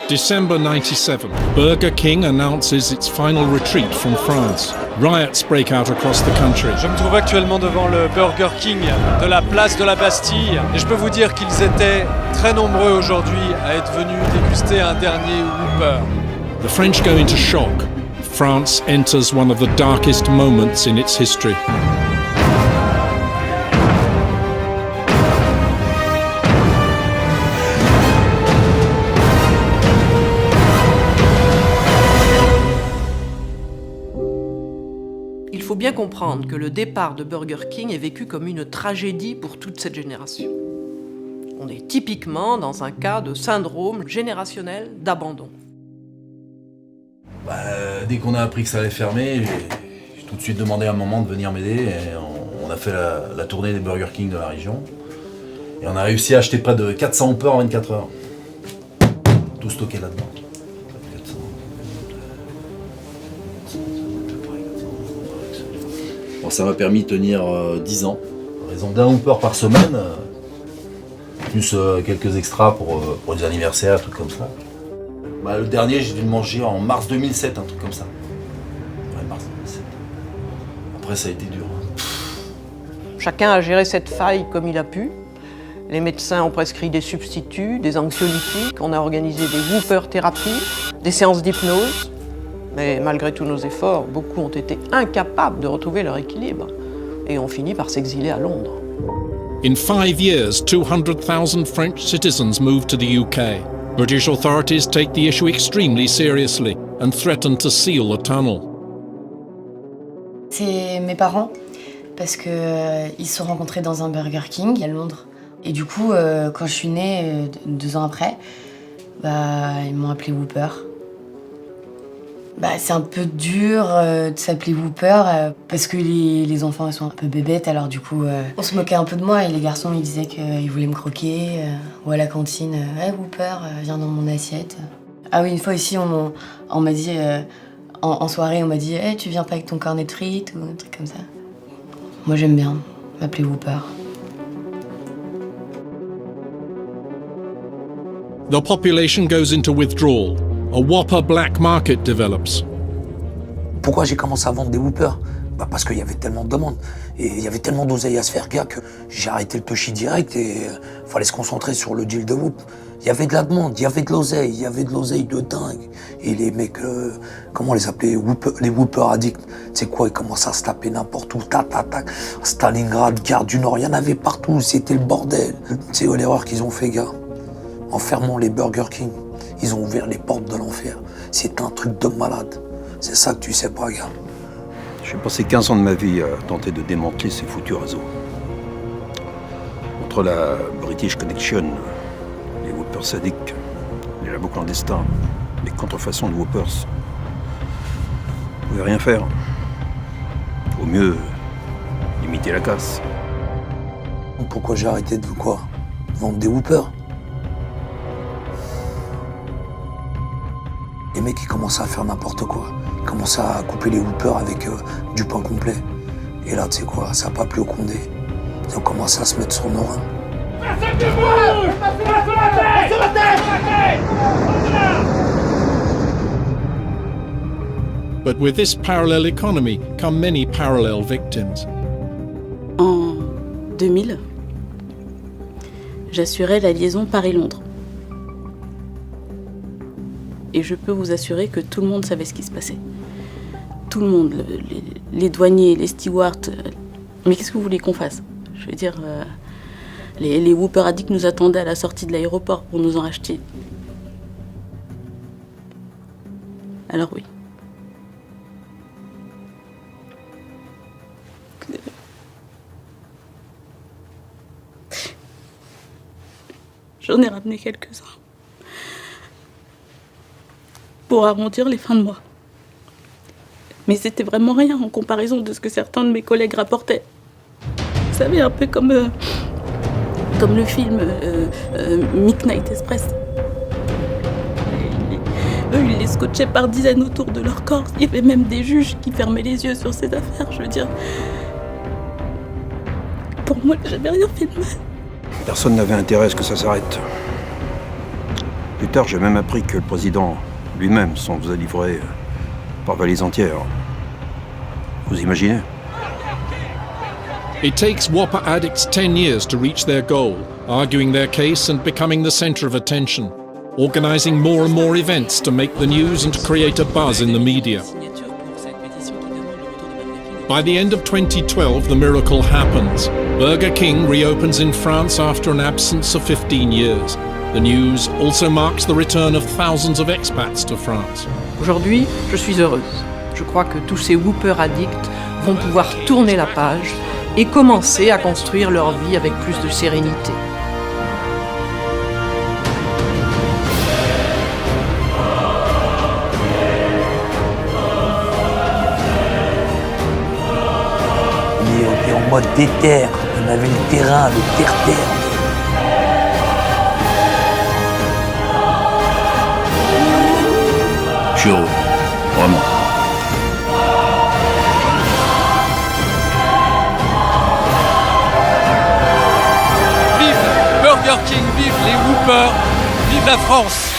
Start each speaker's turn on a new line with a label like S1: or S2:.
S1: December 97, Burger King announces its final retreat from France. Riots break out across the country.
S2: Je me trouve actuellement devant le Burger King de la place de la Bastille et je peux vous dire qu'ils étaient très nombreux aujourd'hui à être venus déguster un dernier Whopper.
S1: The French go into shock. France enters one of the darkest moments in its history.
S3: Il faut bien comprendre que le départ de Burger King est vécu comme une tragédie pour toute cette génération. On est typiquement dans un cas de syndrome générationnel d'abandon.
S4: Dès qu'on a appris que ça allait fermer, j'ai tout de suite demandé à maman de venir m'aider. Et on a fait la tournée des Burger King de la région. Et on a réussi à acheter près de 400 Whoppers en 24 heures. Tout stocké là-dedans. Bon, ça m'a permis de tenir 10 ans. À raison d'un Whopper par semaine, plus quelques extras pour les anniversaires, trucs comme ça. Le dernier, j'ai dû le manger en mars 2007, un truc comme ça. Ouais, mars 2007. Après, ça a été dur.
S3: Chacun a géré cette faille comme il a pu. Les médecins ont prescrit des substituts, des anxiolytiques, on a organisé des Whopper-thérapies, des séances d'hypnose. Mais malgré tous nos efforts, beaucoup ont été incapables de retrouver leur équilibre et ont fini par s'exiler à Londres.
S1: In 5 years, 200,000 French citizens moved to the UK. British authorities take the issue extremely seriously and threaten to seal the tunnel.
S5: C'est mes parents, parce que ils se sont rencontrés dans un Burger King à Londres. Et du coup, quand je suis née, 2 ans après, ils m'ont appelée Whopper. C'est un peu dur de s'appeler Whopper parce que les enfants ils sont un peu bébêtes, alors du coup on se moquait un peu de moi et les garçons ils disaient qu'ils voulaient me croquer ou à la cantine « Hey Whopper, viens dans mon assiette ». Ah oui, une fois ici on m'a dit, en soirée on m'a dit « Hey, tu viens pas avec ton cornet de frites » ou un truc comme ça. Moi j'aime bien m'appeler Whopper.
S1: The population goes into withdrawal. A Whopper black market develops.
S6: Pourquoi j'ai commencé à vendre des Whoppers ? Parce qu'il y avait tellement de demandes. Et il y avait tellement d'oseille à se faire gars que j'ai arrêté le touchy direct et fallait se concentrer sur le deal de Whoop. Il y avait de la demande, il y avait de l'oseille, de dingue. Et les mecs, comment on les appelait, les Whopper addicts, tu sais quoi, ils commençaient à se taper n'importe où, tac. Stalingrad, Gare du Nord, il y en avait partout, c'était le bordel. C'est l'erreur qu'ils ont fait, gars. En fermant les Burger King. Ils ont ouvert les portes de l'enfer. C'est un truc de malade. C'est ça que tu sais pas, gars.
S7: J'ai passé 15 ans de ma vie à tenter de démanteler ces foutus réseaux. Entre la British Connection, les Whoppers sadiques, les labos clandestins, les contrefaçons de Whoppers, vous pouvez rien faire. Au mieux, limiter la casse.
S6: Pourquoi j'ai arrêté de quoi ? Vendre des Whoppers ? Les mecs, ils commençaient à faire n'importe quoi. Ils commençaient à couper les Whoppers avec du pain complet. Et là, tu sais quoi, ça n'a pas plu au Condé. Ils ont commencé à se mettre sur nos reins.
S1: But with this parallel economy come many parallel victims.
S8: En 2000, j'assurais la liaison Paris-Londres. Et je peux vous assurer que tout le monde savait ce qui se passait. Tout le monde, les douaniers, les stewards. Mais qu'est-ce que vous voulez qu'on fasse ? Je veux dire, les Whopper addicts nous attendaient à la sortie de l'aéroport pour nous en racheter. Alors oui. J'en ai ramené quelques-uns. Pour arrondir les fins de mois. Mais c'était vraiment rien en comparaison de ce que certains de mes collègues rapportaient. Vous savez, un peu comme le film Midnight Express. Eux, ils les scotchaient par dizaines autour de leur corps. Il y avait même des juges qui fermaient les yeux sur ces affaires, je veux dire. Pour moi, j'avais rien fait de mal.
S7: Personne n'avait intérêt à ce que ça s'arrête. Plus tard, j'ai même appris que le président lui-même s'en faisait livrer par valise entière. Vous imaginez?
S1: It takes Whopper addicts 10 years to reach their goal, arguing their case and becoming the center of attention, organizing more and more events to make the news and to create a buzz in the media. By the end of 2012, the miracle happens. Burger King reopens in France after an absence of 15 years. The news also marks the return of thousands of expats to France.
S3: Aujourd'hui, je suis heureuse. Je crois que tous ces Whopper addicts vont pouvoir tourner la page et commencer à construire leur vie avec plus de sérénité.
S6: Il était en mode déter, on avait le terrain, le terre-terre.
S4: Je suis heureux, vraiment.
S2: Vive Burger King, vive les Whoppers, vive la France!